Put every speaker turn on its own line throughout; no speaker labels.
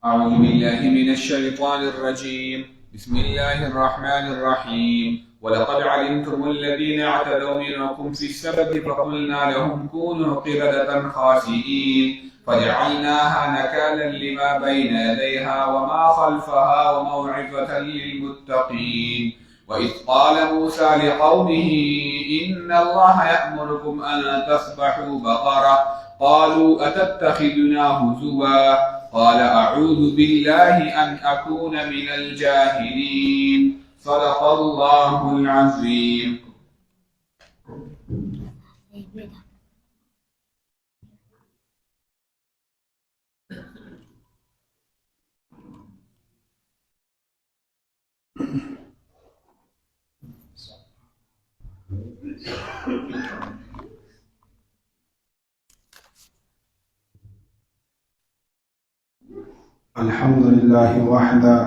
أعوذ بالله من الشيطان الرجيم. بسم الله الرحمن الرحيم. ولقد علمتم الذين اعتدوا منكم في السبت فقلنا لهم كونوا قردة خاسئين فجعلناها نكالا لما بين يديها وما خلفها وموعظة للمتقين. وإذ قال موسى لقومه إن الله يأمركم أن تذبحوا بقرة قالوا أتتخذنا هزوا قال أعوذ بالله أن أكون من الجاهلين. صدق الله العظيم.
الحمد لله وحده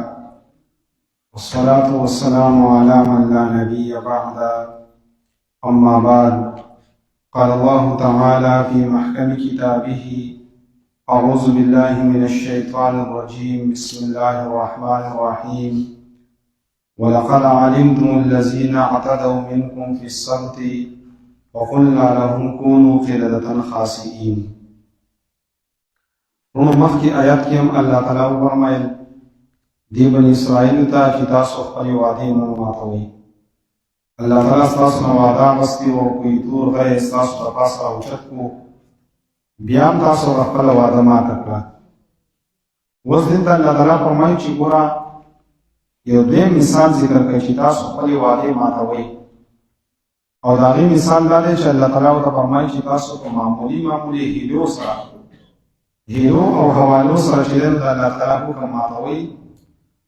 والصلاة والسلام على من لا نبي بعده. أما بعد، قال الله تعالى في محكم كتابه: أعوذ بالله من الشيطان الرجيم. بسم الله الرحمن الرحيم. ولقد علمتم الذين اعتدوا منكم في السبت وقلنا لهم كونوا قردة خاسئين. ورنو مخی آیات کی ہم اللہ تعالیٰ فرمائل دی بنی اسرائیل تا چی تاسو خپلی وعدی منماتوئی. اللہ تعالیٰ ستاسو وعدا بستی و کوئی تور غیر ستاسو تپاس راوچت کو بیام تاسو خپل وعدا ما تکلا. وز دن تا اللہ تعالیٰ فرمائی چی گورا یو دویم مثال ذکر کر چی تاسو خپلی وعدی ماتوئی. او داغی مثال دادے چی اللہ تعالیٰ فرمائی چی تاسو کو معمولی ہیلو سرا هیرو او حوالو سره چې د الله تعالی حکم ماتوي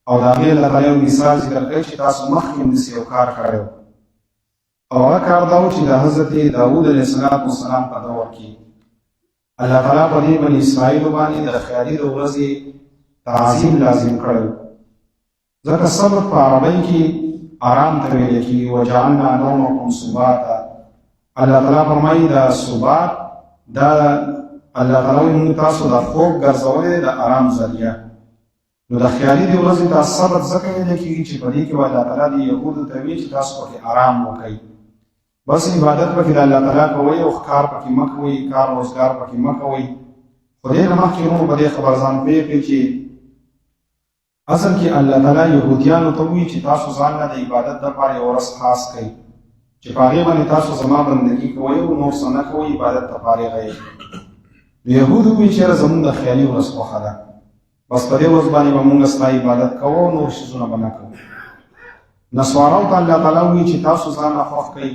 او دا غي الله تعالی مثال ذکر کوي چې تاسو مخکې د سیو کار کړو او هغه کار دا و چې د حضرت داوود علیه السلام په دور کې الله تعالی په دې بنی اسرائیل باندې د خیالي د ورځې تعظیم لازم کړو. ځکه صبر په عربی کې آرام ته ویل کېږي. وجعلنا نومکم سباتا. الله تعالی فرمایي دا سبات دا الله تعالی موږ تاسو د خوب ګرځولې د آرام ذریعہ. نو د خیالي دی ورځې تاسو صبر ځکه ویل کېږي چې په دې کې الله تعالی د یهودو ته وایي چې تاسو پکې آرام وکړئ. بس عبادت پکې د الله تعالی کوئ او ښکار پکې مه کوئ، کار روزګار پکې مه کوئ. خو دې نه مخکې موږ په دې خبر ځان پوه کړئ چې اصل کې الله تعالی یهودیانو ته وایي چې تاسو ځان نه د عبادت دپاره یو ورځ خاص کړئ چې په هغې باندې تاسو زما بندګي کوئ او نور څه نه کوئ، عبادت ته فارغ یئ. یهودو وی چیرې زمونږ د خیالي ورځ خوښه ده، بس په دې ورځ باندې به مونږ ستا عبادت کوو، نور شیزونه به نه کوو. نسوارو ته الله تعالی وایي چې تاسو ځان نه خوښ کړئ.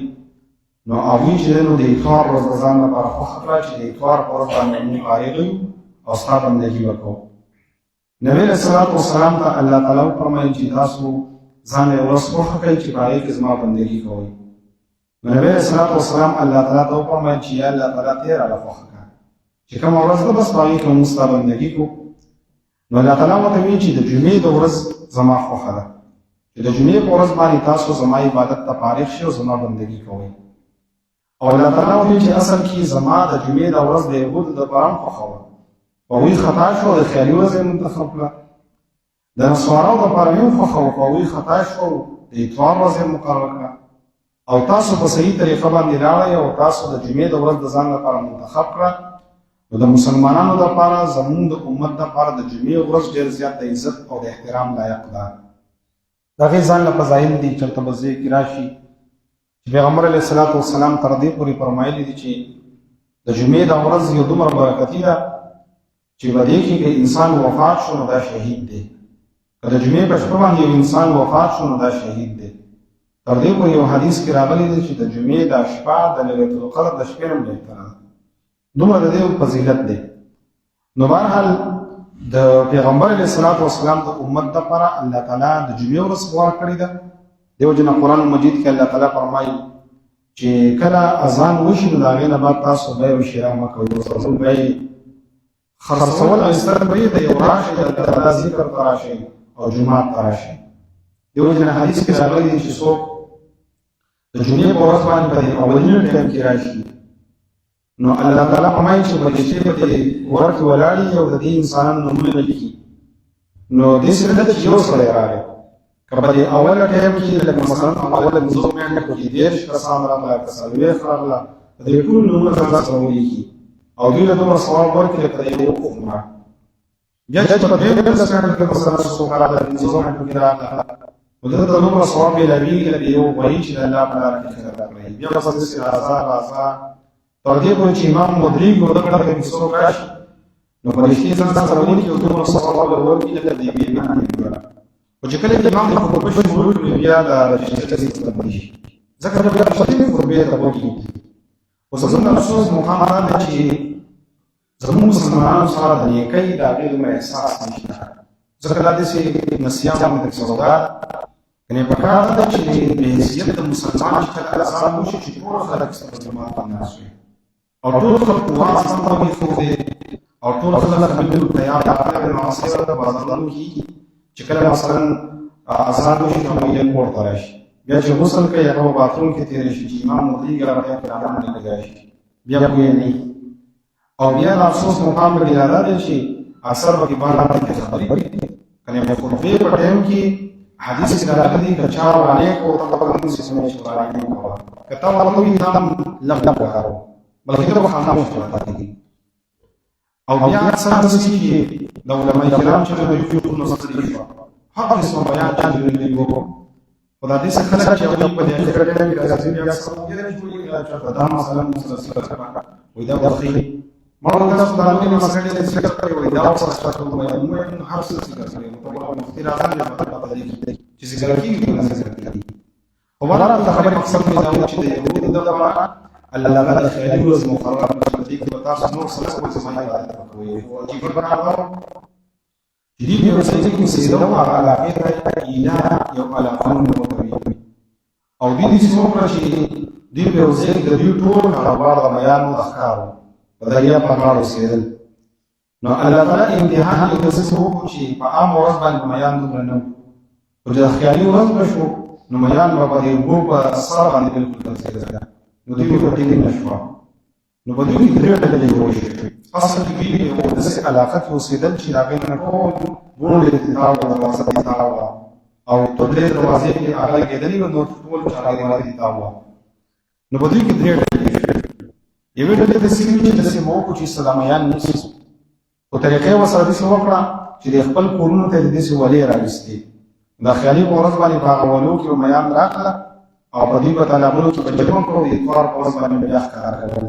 نو هغوی چې دی نو د اتوار ورځ د ځان لپاره خوښه کړه چې د اتوار په ورځ باندې مونږ فارغ یو او ستا بندګي به کوو. نبي علیه الصلاة والسلام ته الله تعالی وفرمایل چې تاسو ځان یې ورځ خوښه کړئ چې په هغې کې زما بندګي کوئ. نو نبي علیه الصلاة والسلام الله تعالی ته وفرمایل چې یا الله تعالی ته یې راله خوښه کړه چې کومه ورځ ده بس په هغې کې مونږ ستا بندګي کوو. نو الله تعالی ورته وایي چې د جمعې د ورځ زما خوښه ده چې د جمعې په ورځ باندې تاسو زما عبادت ته فارغ شئ او زما بندګي کوئ. او الله تعالی وایي چې اصل کې زما د جمعې د ورځ د یهودو دپاره هم خوښه وه، خو هغوی خطا شو د خیالي ورځ یې منتخب کړه. د نسوارو دپاره یې هم خوښه وه، خو هغوی خطا شو د اتوار ورځ یې مقرره کړه. او تاسو په صحیح طریقه باندې لاړئ او تاسو د جمعې د ورځ د ځان لپاره منتخب کړه نو د مسلمانانو لپاره زموږ د امت لپاره د جمعې ورځ ډېر زیات د عزت او د احترام لایق ده. د هغې ځان له فضایل دي چېرته به ځای کې راشي چې پیغمبر علیه الصلاة والسلام تر دې پورې فرمایلي دي چې د جمعې دا ورځ یو دومره برکتي ده چې په دې کې که انسان وفات شو نو دا شهید دی. که د جمعې په شپه باندې یو انسان وفات شو نو دا شهید دی. تر دې پورې یو حدیث کې راغلی دی چې د جمعې دا شپه د لیلة القدر د شپې نه بهتره ده. دومره د دې فضیلت دی. نو بهرحال د پیغمبر علیه الصلاة والسلام د امت دپاره الله تعالی د جمعې ورځ غوره کړې ده. دې وجې نه قرآن مجید کې الله تعالی فرمایي چې کله اذان وشي نو د هغې نه بعد تاسو بیع او شراء مه کوئ. بیع خرڅول او ایستل به یې د یو راشئ د الله تعالی ذکر ته راشئ او جومات ته راشئ. دې وجې نه حدیث کې راغلی دی چې څوک د جمعې په ورځ باندې په دې اولني ټایم کې راشي نو الله تعالی فرمایي چې فرشتې به دې ور کې ولاړې او د دې انسانانو نومونه لیکي. نو داسې نه ده چې یو سړی راغی که په دې اوله ټایم کې لکه مثلا اوله پنځو میاشتو کې 10 کسان راغله که 40 راغله د دې ټول نومونه ځان سره ولیکي او دوی له دومره ثواب ورکړي لکه د یو عمره. بیا چې په دویم 10 میاشتو کې مثلا څوک راغله 15 میاشتو کې راغله نو دلته د دومره ثواب میلاویږي لکه یو غوایي چې د الله په لاره کې خدمت کوي. بیا بس داسې راځه تر دې پورې چې امام مدرک او دغه ډول څوک راشي نو فرشتې ځان سره ولیکي او دومره ثواب ورکړي لکه د یوې میاشتې. او چې کله امام په خطبه شروع کړي بیا د رجسټري استعمال شي ځکه بیا خطیب وربه ته وایي. اوس زموږ افسوس مقام دا دی چې زموږ مسلمانانو سره د نیکۍ د هغې دومره احساس نشته ځکه دا داسې نسیان د سوګات یعنې پکار ده چې بحیثیت د مسلمان چې کله اذان وشي چې ټول خلک سره جماعت ته ناست وي او ټول خلک واز هم وایي او ټول خلک بالکل تیار د معاصره د بازارونو کېږي چې کله مثلا اذان وشي نو یې کور ته راشي بیا چې غسل کوي هغه په باتروم کې تېری شي چې امام مدرک راغی قرآن لیکلی شي بیا خو یې نه او بیا د افسوس مقام پرې دا دی چې اکثر پکې بار خبرې کنه په خطبې په ټایم کې حدیث کې راغلي که چا وانه کو ته په کوم څه سمې شي وانه کوه کته ورته وي نام لږ وکړو بلکې ته خاموش پاتې دي. او بیا اکثر د څه کې د علماء کرام چې د یو نو سره حق اسم بیان چې دی وو خدای دې څخه خلک چې په دې کې کړه کې راځي بیا څه یې دا مثلا مسلسل وي دا وخی مرغه خدای دې مسلې دې څه کوي وي دا څه څه کوي نو هر څه څه کوي نو په اختیارات دې په دې چې څنګه کېږي نو څه کوي او مراد د خبرې مقصد دې دا چې دې د دغه الله تعالی خیالي ورځ مقرره کړې دې په تاسو نور څه څه کوي او چې په برابر دې په څه کې څه دا علاقه اینا یو علاقه کوي او دې څه وکړي دې په ځای کې د دې ټول خبر د بیان او ښکارو بدریا په کار وسیدل نو الله تعالی امتحان یې څه وکړي چې په عام ورځ باندې بیان نه او د خیالي ورځ شو نو بیان په دې وو په سره باندې بالکل تفصیل نو دې په دې نشو نو په دې کې درې ډلې جوړې شوې اصل کې یو د څه علاقه کې وسیدل چې راغی نه ټول ګورې ته تاو او وسط تاو او په دې دروازې کې هغه کېدلې نو ټول چارې باندې تاو نو په دې کې درې ډلې یوه ډلې د سیمې چې د سیمو کو چې سلاميان نشي او طریقې وسره دې وکړه چې د خپل کورونو ته دې څه ولې راوستي دا خیالي ورځ باندې باغولو کې میان راکړه او په دې په طالبونو کې په جوړ کړو د اتوار په ورځ باندې بیا ښکار کړو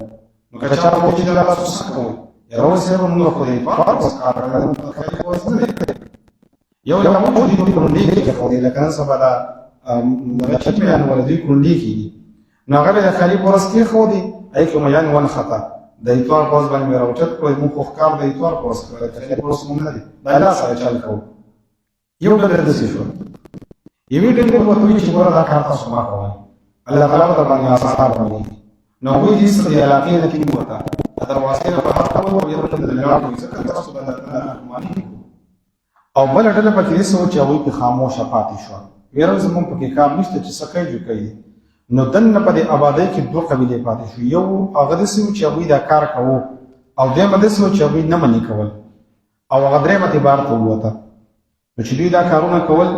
نو که چا په دې ډول تاسو کوئ یو څه موږ خو دې اتوار په ښکار کړو یو یو په دې کونډې کې خو دې لکه سبا دا چې میان ولدي کونډې کې نو هغه د خیالي ورځ کې خو دې ای کوم یان ونه خطا د اتوار په ورځ باندې راوچت کوی موږ خو ښکار د اتوار په ورځ کړو ته په ورځ موږ نه دي دا لا سره چل کوو یو ډېر د څه شو یوه ډېر په وخت کې چې ګوره دا کار تاسو ما کوئ الله تعالی په باندې آثار باندې نو وی دې څه دی علاقې نه کې وتا دروازې نه په حق او یو ډېر د لاره څخه تاسو باندې او بل ډېر په کې سوچ او په خاموشه پاتې شو ویره زمون په کې کار نشته چې سکه جو کوي نو دنه په آبادی کې دوه قبیلې پاتې شو یو هغه د سوچ چې وی دا کار کوو او دیم د سوچ چې وی نه منې کول او هغه درې مته بار ته وته نو چې دوی دا کارونه کول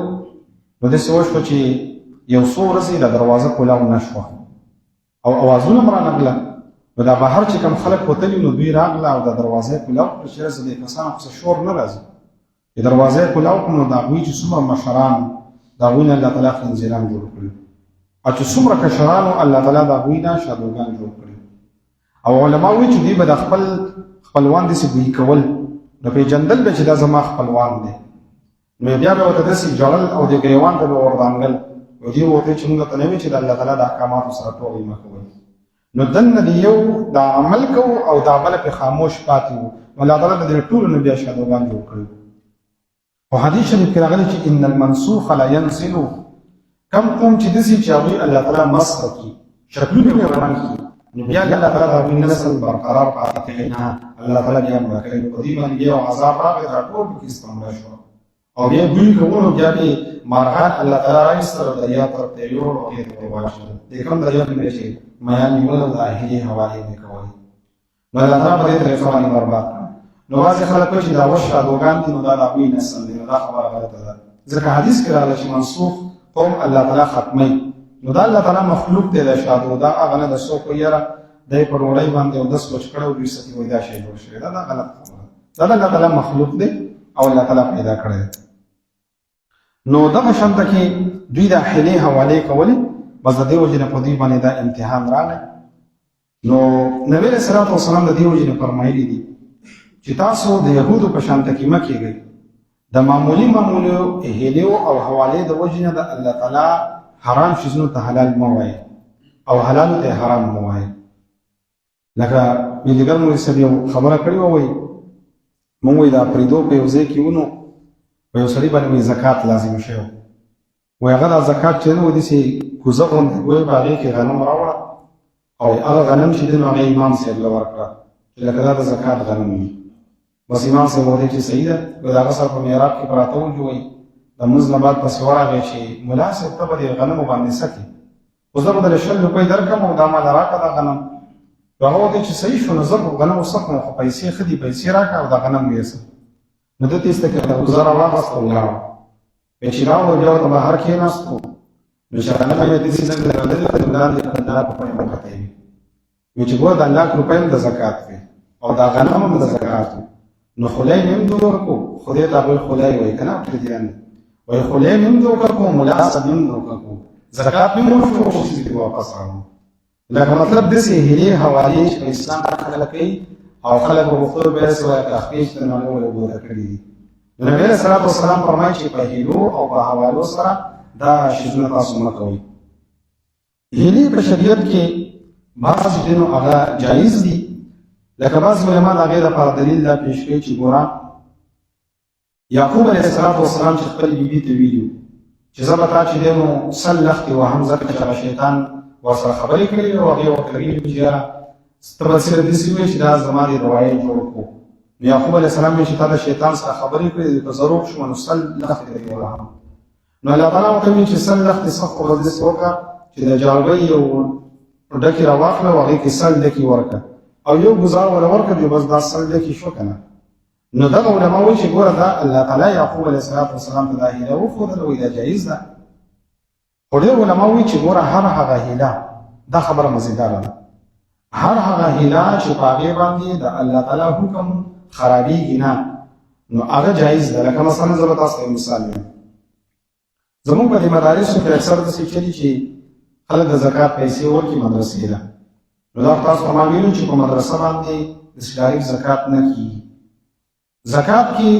نو د سوچ په چې یو څو ورځې د دروازه کولاو نشو او اوازونه مرانغله نو دا بهر چې کوم خلک وتلي نو دوی راغله او د دروازې کولاو کړه چې رسه دې کسانو څه شور نه راځي چې دروازې کولاو کړه نو د هغوی چې څومره مشران د هغوی نه الله تعالی خنزیران جوړ کړي او چې څومره کشرانو الله تعالی د هغوی نه شادوګان جوړ کړي او علما وایي چې دوی به د خپلوان داسې بوی کول نو پېژندل به چې دا زما خپلوان دی نو بیا به ورته داسې ژړل او د ګریوان ته به وردانګل او دوی ورته چې موږ ته نه وي چې د الله تعالی د احکاماتو سره ټوغې مه کوئ نو دنه دی یو دا عمل کوو او دا بله پې خاموش پاتې وو نو الله تعالی د دې ټولو نه بیا شادوګان جوړ کړي او حدیث شریف کې راغلی چې ان المنسوخ لا ينزل کم قوم چې داسې چې هغوی الله تعالی مسخ کړي شکلونه یې وران کړي نو بیا الله تعالی د هغوی نسل برقرار پاتې کوي نه الله تعالی بیا مړه کوي په دې باندې بیا عذاب راغی دا ټول پکې استعمال شو او بیا دوی کوو بیا به مارغان الله تعالی راایستل او دریا طرف ته یوړ او هغې ته واچول د کوم دریا کې چې میان نیول د اهلي حوالې مې کولې نو الله تعالی په دې طریقه باندې برباد کړ نو بعضې خلک وایي چې دا اوس شادوګان دي نو دا د هغوی نسل دی نو دا خبره غلطه ده ځکه حدیث کې راغلی چې منسوخ قوم الله تعالی ختموي نو دا الله تعالی مخلوق دی د شادو دا هغه نه د څوک وایي یاره دی په ډوډۍ باندې اودس وچ کړی او دوی سکي وایي دا شی جوړ شوی دا غلط خبره دا د الله تعالی مخلوق دی او الله تعالی پیدا کړی دی نو دغه شانته کې دوی د حلې حوالې کولې بس د دې وجې نه په دوی باندې دا امتحان راغی نو نبی علیه الصلاة والسلام د دې وجې نه فرمایلي دي چې تاسو د یهودو په شانته کې مه کېږئ د معمولي هیلیو او حوالې د وجې نه د الله تعالی حرام شیزونو ته حلال مه وایئ او حلالو ته حرام مه وایئ لکه میلیګر مولوي صاحب یو خبره کړې وه وایي موږ وایي دا پرېدو په یو ځای کې ونو په یو سړي باندې وایي زکات لازم شوی وایي هغه دا زکات چې نه و داسې کوزه غوندې وایي په هغې کې غنم راوړه او هغه غنم چې دی نو هغه امام صاحب له ورکړه چې لکه دا د زکات غنم وي بس امام صاحب وایي چې صحیح ده وایي د هغه سره په محراب کې پراته وو وایي د لمونځ نه بعد پسې ورغی چې ملا صاحب ته به د غنمو باندې څه کړي خو زه به درله 100 روپۍ درکړم او دا ماله راکړه دا غنم نو هغه وایي چې صحیح شو نو زه به غنم وسخم خو پیسې ښه دي پیسې راکړه او دا غنم ویسه نو ده تیسته کې زه راواخېسته ولاړم بیا چې راوړو بیا ورته بهر کېناستو نو چې غنم یې داسې څنګه درلودلې نو لاندې د الله په پاڼې وختې وي وایي چې ګوره دا 1,00,000 روپۍ هم د زکات وي او دا غنم هم د زکات وي نو خولۍ مې هم دور کړو خدای ته هغوی خولۍ وایي که نه پردیان وایي خولۍ مې هم دوکه کړو ملا صاحب مې هم دوکه کړو زکات مې هم ورکړو خو څیز دې واپس راوړو لکه مطلب داسې هیلې حوالې چې په اسلام کې خلک کوي او خلک به غوښتل به یې سوی تخفیف ته نړۍ ولګوره کړي دي نو نبي علیه الصلاة والسلام فرمایي چې په هیلو او په حوالو سره دا شیزونه تاسو مه کوئ هیلې په شریعت کې بعض دي نو هغه جایز دي لکه بعض علما د هغې دپاره دلیل دا پیش کوي چې ګوره یعقوب علیه الصلاة والسلام چې خپل بیبي ته ویلي چې زه به تا چې دی نو 100 لښتې وهم ځکه چې هغه شیطان ورسره خبرې کړې او هغې ورته ویلي چې یاره ته به صرف داسې ووایې چې دا زما د روایت جوړ کړو نو یعقوب علیه السلام وایي چې تا د شیطان څخه خبرې کړې دي که زه روغ شوم نو 100 لښتې درې وهم نو الله تعالی ورته وایي چې 100 لښتې څخه خو به داسې وکړه چې د جالبۍ یو ډکې راواخله او هغې کې 100 ډکې ورکړه او یو ګزار ولا ورکړه بیا بس دا 100 ډکې شو که نه نو دغه علما وایي چې ګوره دا الله تعالی یعقوب علیه السلام ته دا هیله وښودله وایي دا جایز ده خو ډېر علما وایي چې ګوره هر هغه هیله دا خبره مزیداره ده هر هغه هیله چې په هغې باندې د الله تعالی حکم خرابېږي نه نو هغه جایز ده لکه مثلا زه به تاسو ته یو مثال یم زمونږ په دې مدارسو کې اکثر داسې چلي چې خلک د زکات پیسې ورکړي مدرسې ته نو دا تاسو ته ما ویلو چې په مدرسه باندې داسې ډایرکټ زکات نه کېږي زکات کې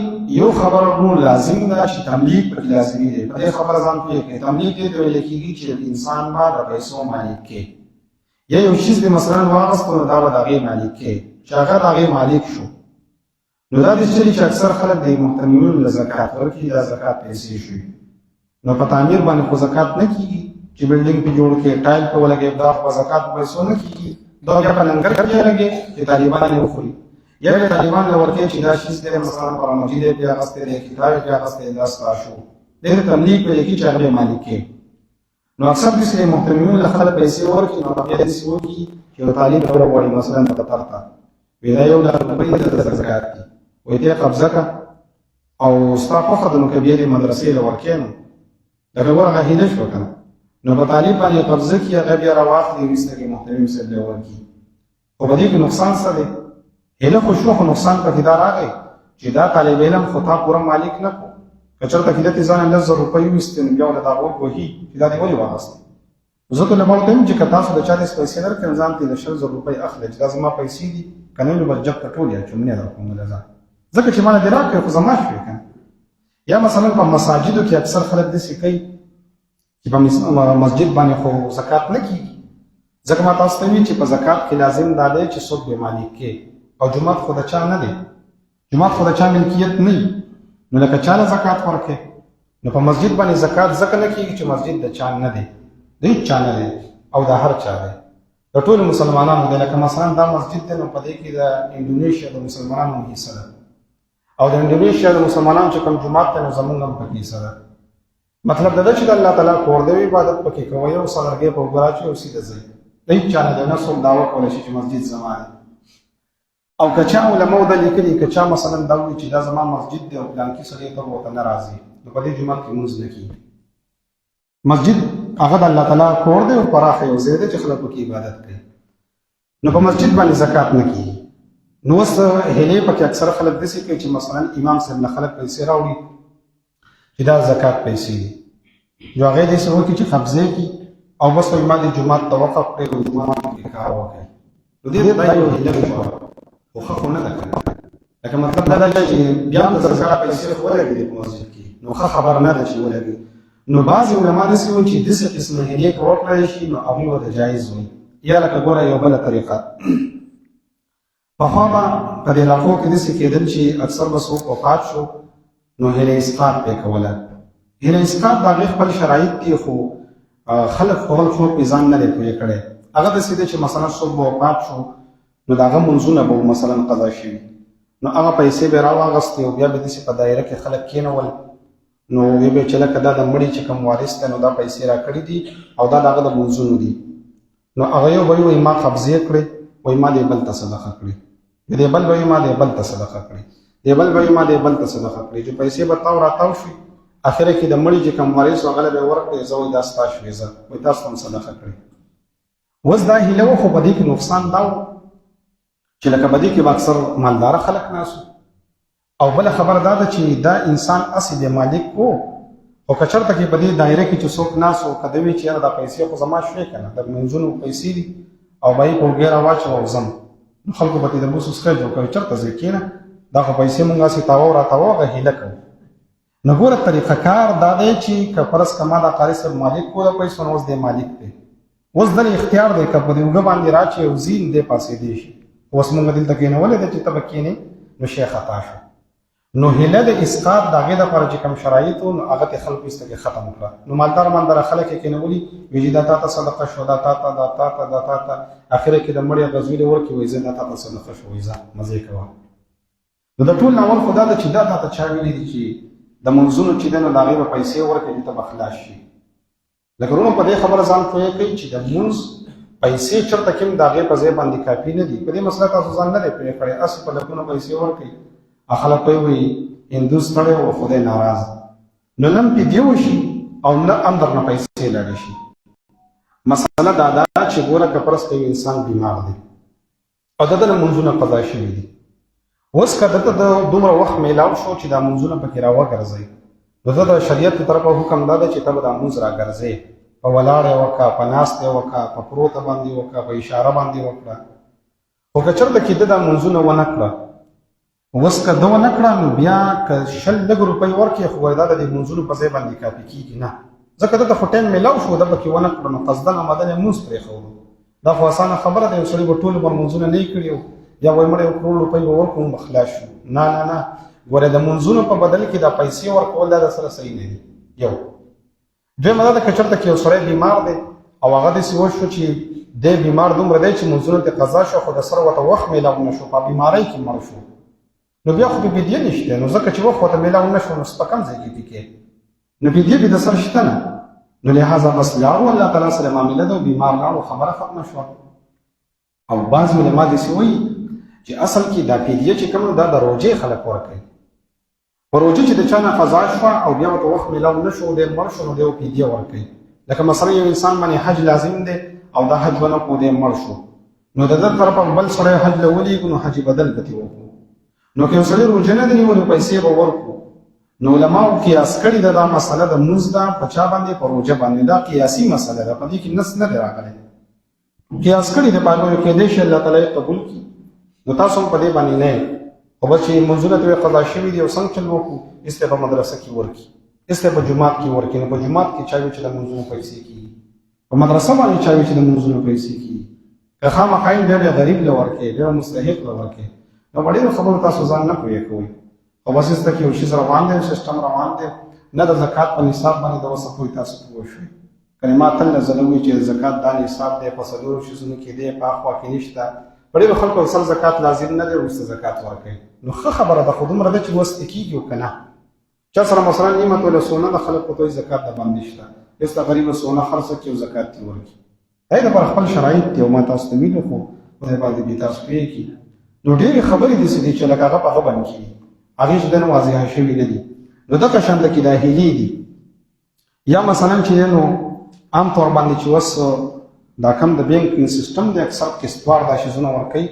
یو خبره نو لازم ده چې تملیک پکې لازمي دی په دې خبره ځان پوه کړئ تملیک دې ته ویل کېږي چې انسان به د پیسو مالک کې یا یو چیز دې مثلا واغسته نو دا به د هغې مالک کې چې هغه د هغې مالک شو نو دا داسې چلي چې اکثر خلک د محتمینو له زکات ورکړي دا زکات پیسې شوي نو په تعمیر باندې خو زکات نه کېږي چې بلډینګ پې جوړ کړې ټایل پې ولګې دا خو زکات په پیسو نه کېږي دا ګټه لنګر کې لګې چې طالبان یې وخوري یا به طالبان له ورکې چې دا شیز دی مثلا قرآن مجید یې پې اخیستی دی کتاب یې پې اخیستی دی دا ستا شو دې ته تملیک ویل کېږي چې هغه یې مالک کې نو اکثر داسې محتمینو له خلک پیسې ورکړي نو هغه داسې وکړي چې یو طالب دوره غواړي مثلا قطر ته وایي دا 1,00,000 روپۍ د زکات دي وایي ته یې قبضه کړه او ستا خوښه ده نو که بیا دې مدرسې له ورکې نو لکه ګوره هغه هیله شوه که نه نو په طالب باندې قبضه کړي هغه بیا راواخلي وروسته کې محتمین صاحب له ورکړي خو په دې کې نقصان څه دی؟ هیله خو شو، خو نقصان پکې دا راغی چې دا طالب علم خو تا پوره مالک نه کړو. که چېرته کې دلته ځان 10,000 روپۍ وویستې نو بیا ورته دا غوږ وهي چې دا دې ولې واخیستې. زه طلبه ورته وایم چې که تاسو د چا داسې پیسې درکړې نو ځان ته یې د 20,000 روپۍ اخلئ چې دا زما پیسې دي، که نه نو به جب ته ټول یې اچوم، نه یې درکوم له ځان، ځکه چې ما نه دې راکړې خو زما شوې که نه. یا مثلا په مساجدو کې اکثر خلک داسې کوي چې په مسجد باندې خو زکات نه کېږي، ځکه ما تاسو ته ویل چې په زکات کې لازم دا دی چې څوک بې مالک کې، او جومات خو د چا نه دی، جومات خو د چا ملکیت نه وي، نو لکه چا له زکات ورکړې. نو په مسجد باندې زکات ځکه نه کېږي چې مسجد د چا نه دی، د هېڅ چا نه دی او د هر چا دی، د ټولو مسلمانانو دی. لکه مثلا دا مسجد دی نو په دې کې د انډونیشیا د مسلمانانو حصه ده، او د انډونیشیا د مسلمانانو چې کوم جومات دی نو زمونږ هم پکې حصه ده. مطلب دا ده چې د الله تعالی کور دی، عبادت پکې کوئ او سلرګۍ په اوږه راچوئ او سیده ځئ، د هېڅ چا نه دی، نه څوک دعوه کولی شي چې مسجد زما دی. او که چا علماو دا لیکلي، که چا مثلا دا وایي چې دا زما مسجد دی او پلانکي سړی ته به ورته نه راځي، نو په دې جومات کې لمونځ نه کېږي. مسجد هغه د الله تعالی کور دی او پراخه یو ځای دی چې خلک پکې عبادت کوي، نو په مسجد باندې زکات نه کېږي. نو اوس هیلې پکې اکثر خلک داسې کوي چې مثلا امام صاحب نه خلک پیسې راوړي چې دا زکات پیسې دي، نو هغه یې داسې وکړي چې قبضې کړي او بس وایي ما دې جومات ته وقف کړی او جومات کې کار وکړي. نو دې دا یو هیله شوه، خو ښه خو نه ده که نه. لکه مطلب دا ده چې بیا هم د زکات پیسې خو ولګېدې په مسجد کې، نو ښه خبر نه ده چې ولګي. نو بعضې علما داسې وایي چې داسې قسمه هیلې که وکړی شي نو هغوی ورته جایز وایي. یا لکه ګوره یو بله طریقه، پخوا به په دې علاقو کې داسې کېدل چې اکثر به څوک وفات شو نو هیله اسقاط پې کوله. هیله اسقاط د هغې خپل شرایط دي، خو خلک خپل خوب پې ځان نه دی پوهې کړی. هغه داسې دی چې مثلا څوک به وفات شو نو د هغه منځونه به مثلا قضا شوي، نو هغه پیسې به یې راواغستې او بیا به داسې په دایره کې خلک کېنول، نو وی به چې لکه دا د مړي چې کوم وارث دی نو دا پیسې راکړي دي او دا د هغه د منځونو دي. نو هغه یو به وایي ما قبضې کړې، وایي ما دې بل ته صدقه کړي، دې بل به وایي ما دې بل ته صدقه کړي، دې بل به وایي ما دې بل ته صدقه کړي، چې پیسې به تاو راتاو شي. اخره کې د مړي چې کوم وارث و هغه به یې ورکړې، زه وایي دا ستا شوې، زه وایي تاسو هم صدقه کړئ. اوس دا هیله وه، خو په دې کې نقصان دا و چې لکه په دې کې به اکثر مالداره خلک ناست وو، او بله خبره دا ده چې دا انسان اصل د مالک و، خو که چېرته کې په دې دایره کې چې څوک ناست و، که ده وایي چې یاره دا پیسې خو زما شوې که نه، د منځونو پیسې دي او به یې په اوږې راواچوه او ځم، نو خلکو به ترې د بوس وسکۍ جوړ کوي، چېرته ځې کښېنه، دا خو پیسې مونږ هسې تاوه راتاوه هغه هیله کوو. نو ګوره طریقه کار دا دی چې که فرض که ما دا قاري صاحب مالک و د پیسو، نو اوس دی مالک دی، اوس دله اختیار دی، که په دې اوږه باندې راچې او ځي نو دی پاسېدی شي. اوس مونږ دلته کښېنولی دی چې ته به کښېنې، نو شی خطا شو. نو هیله د اسقاط د هغې دپاره چې کوم شرایط وو نو هغه ترې خلکو ایسته کې ختم کړه. نو مالدار مالداره خلک یې کښېنولي، وایي چې دا تا ته صدقه شو، دا تا ته، دا تا ته، دا تا ته، اخره کې د مړي هغه زوی دې ورکړي، وایي زه دا تا ته صدقه شو، وایي ځه مزې کوه. نو د ټول ناول خو دا ده چې دا تا ته چا ویلي دي چې د منځونو چې دی نو د هغې به پیسې ورکړي چې ته به خلاص شي. لکه وروڼو په دې خبره ځان پوهې کوي چې د مونځ پیسې چېرته کې هم د هغې په ځای باندې کافي نه دي. په دې مسله تاسو ځان نه دی پوهې کړی، هسې په لکونو پیسې ورکړي، خلک به یې وایي هندو ستړی و خدای ناراض، نو نه فدیه وشي او نه هم درنه پیسې لاړې شي. مسله دا ده چې ګوره که فرض کوي انسان بیمار دی او د ده د منځونه قضا شوي دي، اوس که دته د دومره وخت میلاو شو چې دا منځونه پکې راوګرځئ، نو ده د شریعت له طرفه حکم دا دی چې ته به دا منځ راګرځې، په ولاړ یې وکړه، په ناست یې وکړه، په پروته باندې وکړه، په اشاره باندې وکړه. خو که چېرته کې ده دا منځونه ونه کړه، اوس که ده ونه کړه نو بیا که 100 لږ روپۍ ورکړې، خو وایي دا د دې منځونو په ځای باندې کافي کېږي نه، ځکه ده ته خو ټایم میلاو شو، ده پکې ونه کړه، نو قصدن آمدن یې مونځ پرېښودو. دا خو اسانه خبره ده، یو سړي به ټول عمر منځونه نه یې کړي یا وایي مړی 1 کروڑ روپۍ به ورکړو به خلاص شو. نه نه نه، ګورې د منځونو په بدل کې دا پیسې ورکول دا د سره صحیح نه دي. یو دویمه دا ده که چېرته کې یو سړی بیمار دی او هغه داسې وشو چې دی بیمار دومره دی چې منځونه ترې قضا شو، خو د سره ورته وخت میلاو نه شو، په بیمارۍ کې مړ شو، نو بیا خو به فدیه نشته، نو ځکه چې وخت ورته میلاو نه شو نو په کوم ځای کې پکې نو فدیه به د سره شته نه. نو لهذا بس لاړو الله تعالی سره معامله ده او بیمار لاړو، خبره ختمه شوه. او بعض علما داسې وایي چې اصل کې دا فدیه چې کوم دا د روژې خلک ورکوي، په روژه چې د چا نه قضا شوه او بیا ورته وخت میلاو نه شو، دی مړ شو، نو دی فدیه ورکوي. لکه مثلا یو انسان باندې حج لازم دی او دا حج ونه کړو، دی مړ شو، نو د دې طرفه بل سره حج لولي نو حج بدل پتی وکړو نو که سړی روزنه دی نو پیسې به ورکړو نو علماء قیاس کړي دا مسله د موږ دا پچا باندې پروژه باندې دا قیاسي مسله ده په دې کې نس نه راغلی قیاس کړي د باندې کې دې چې الله تعالی قبول کړي نو تاسو په دې باندې نه او بس چې منځونه ته قضا شوی دی او څنګه چل وکړو استه په مدرسه کې ورکی استه په جمعات کې ورکی نو په جمعات کې چا چې د منځونو پیسې کی په مدرسه باندې چا چې د منځونو پیسې کی که خامخاین ډېر غریب لورکه ډېر مستحق لورکه نو وړي خبر تاسو ځان نه کوی کوي او بس است کې یو شی روان دی سیستم روان دی نه د زکات په نصاب باندې د وسه کوی تاسو پوه شئ کلمات الله زلوي چې زکات د نصاب دی په صدور شي سونه کې دی په اخوا کې نشته بڑے خلکو اصل زکات لازم نه دی او زکات ورکړي نو خبره ده خودم رده چې وست کیږي او کنه چا سره مثلا نعمت ول سونه د خلکو ته زکات د باندې شته است غریب سونه خرڅ کیو زکات تی ورکړي دا پر خپل شرایط ته ما تاسو ته ویلو خو په باندې به تاسو پیږي نو ډېر خبرې دي چې لکه هغه په باندې کی هغه څه د واضحه شوی نه دي نو دا که شاند کې داخلي دي یا مثلا چې نو عام طور باندې چې وس دا کم د بینکینګ سیستم د اکثر کستوار دا شیزونه ورکوي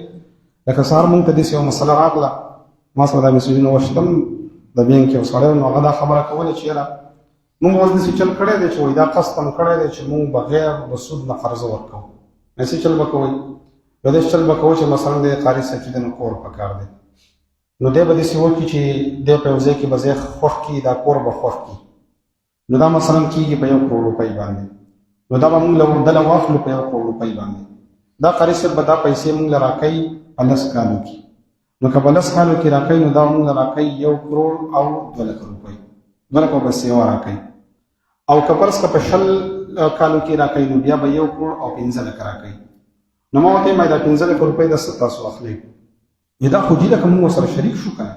لکه سهار مونږ ته داسې یو مسله راغله ما سره دا میسیجونه وشتل د بینک یو سړی نو هغه دا خبره کوله چې یاره مونږ اوس داسې چل کړی دی چې وایي دا قسطم کړی دی چې مونږ بغیر د سود نه قرضه ورکوو داسې چل به کوئ بیا داسې چل به کوو چې مثلا د قاري صاحب چې د نو کور پکار دی نو دی به داسې وکړي چې دی په یو ځای کې به ځای خوښ کړي دا کور به خوښ کړي نو دا مثلا کېږي په 1 کروڑ روپۍ باندې نو دا به مونږ له دله واخلو په 1 کروڑ روپۍ باندې دا قاري صاحب به دا پیسې مونږ له راکوي په 10 کالو کې نو که په 10 کالو کې راکوي نو دا مونږ له راکوي 1 کروڑ او 2 لک روپۍ 2 لکه به سیوا راکوي او که فرض که په 10 کالو کې راکوي نو بیا به 1 کروڑ او 15 لک راکوي نو ما ورته دا 15 لک روپۍ د څه تاسو اخلئ دا خو دې لکه مونږ سره شریک شو کنه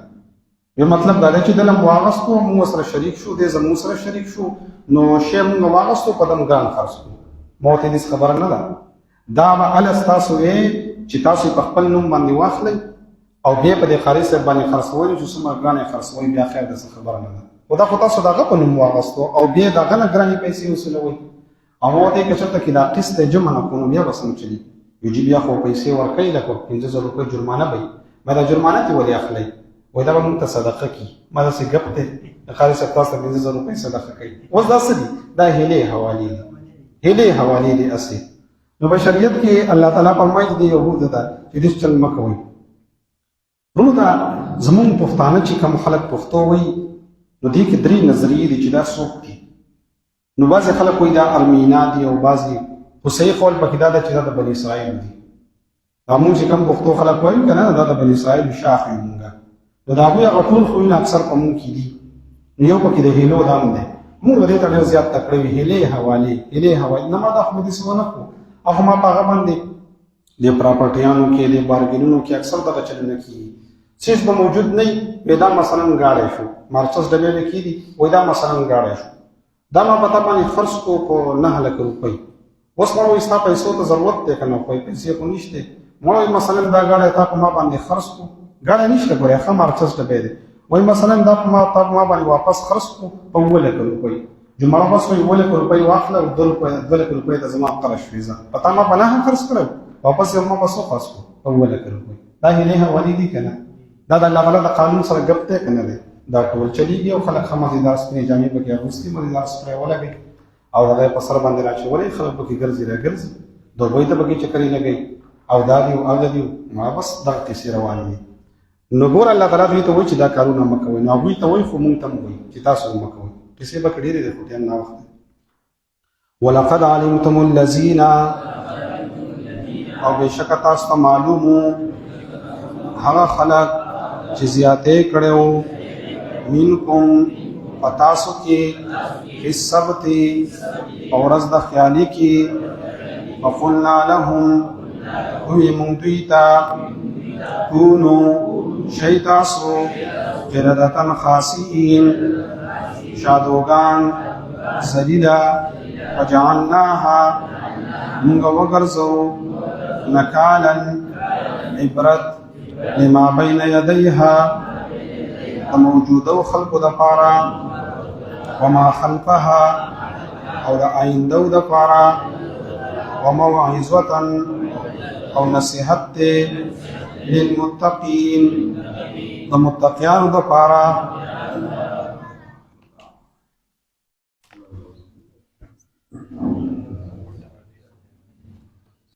یو مطلب دا دی چې دلم واغستو مونږ سره شریک شو دې زموږ سره شریک شو نو شی مونږ واغستو په دم ګران خرڅ کړو ما ورته دې خبره نه ده دا به ال تاسو یې چې تاسو په خپل نوم باندې واخلئ او بیا په دې قاري صاحب باندې خرڅوئ چې څومره ګرانې خرڅوئ بیا خیر ده خبره نه ده خو دا خو تاسو دغه په نوم واغستو او بیا دغه نه ګرانې پیسې وصولوئ او ما ورته که چېرته کې دا قسط جمع نه کړو بیا به څنګه چلي یو بیا خو پیسې ورکوئ لکه 15,000 روپۍ جرمانه به ما دا جرمانه تی ولې اخلئ وای دا به مونږ ته صدقه کی ما داسې ګپ دی د قاري صاحب تاسو ته 15,000 روپۍ صدقه کوي اوس دا څه دي دا هیلې حوالې دي هیلې حوالې دي اصلي نو په شریعت کې الله تعالی فرمایي چې یهود ته چې دې چل مه کوئ ورونو دا زمونږ پښتانه چې کوم خلک پښتو وایي نو دې کې 3 نظریې دي چې دا څوک دي نو بعضې خلک وایي دا ارمینا دي او بعضې خو صحیح قول پکې دا ده چې دا د بني اسرائیل دي دا مونږ چې کوم پښتو خلک وایو که نه دا د بني اسرائیل شاخ وي مونږه نو د هغوی هغه ټول خویونه اکثر په مونږ کې دي نو یو پکې د هیلو دا هم دی مونږ به دې ته ډېر زیات تکړه وي هیلې حوالې نه ما دا خو داسې ونه کړو هغه ما په هغه باندې د پراپرټیانو کې د بارګینونو کې اکثر دغه چلونه کېږي چیز به موجود نه وي دا مثلا ګاډی شو مارچس ډبې به کېدي وایي دا مثلا ګاډی شو دا ما په تا باندې خرڅ کړو په 9 لک روپۍ اوس ما وایي ستا پیسو ته ضرورت دی که نه خو پیسې خو نشته ما وایي مثلا دا ګاډی تا په ما باندې خرڅ کړو ګاډی نشته ګورې ښه مارچس ډبې دی وایي مثلا دا په ما باندې واپس خرڅ کړو په 7 لک روپۍ جمعه بس وایي 7 لک روپۍ واخله او 2 لک روپۍ ته زما قرض شوې زه په تا ما په 9 خرڅ کړی واپس یې ما بس وخرڅ کړو په 7 لک روپۍ دا هیلې حوالې دي که نه دا د الله تعالی د قانون سره ګپ دی که نه دی دا ټول چلیږي او خلک ښه مزېدار سپینې جامې پکې اغوستي مزېدار سپری ولګوي او هغه یې په سر باندې راچولی خلک پکې ګرځي راګرځي دوبۍ ته پکې چکرې لګوي او دا دي او هغه دي ما بس دغه کیسې روانې دي نو ګوره الله تعالی دوی ته وایي چې دا کارونه مه کوئ نو هغوی ته وایي خو مونږ ته هم وایي چې تاسو مه کوئ کیسې به ډېرې دي خو ټایم ناوخت دی ولقد علمتم الذین او بېشکه تاسو ته معلوم وو هغه خلک چې زیاتې کړی وو منکم په تاسو کې فی السبت په ورځ د خیالي کې فقلنا لهم وی مونږ دوی ته کونو شئ تاسو قردة خاسئین شادوګان ذلیله فجعلناها مونږ وګرځو نکالا عبرت لما بین یدیها د موجودو خلقو دپاره وما خلفها او د آیندو دپاره وموعظة او نصیحت ته للمتقین د متقیانو د پاره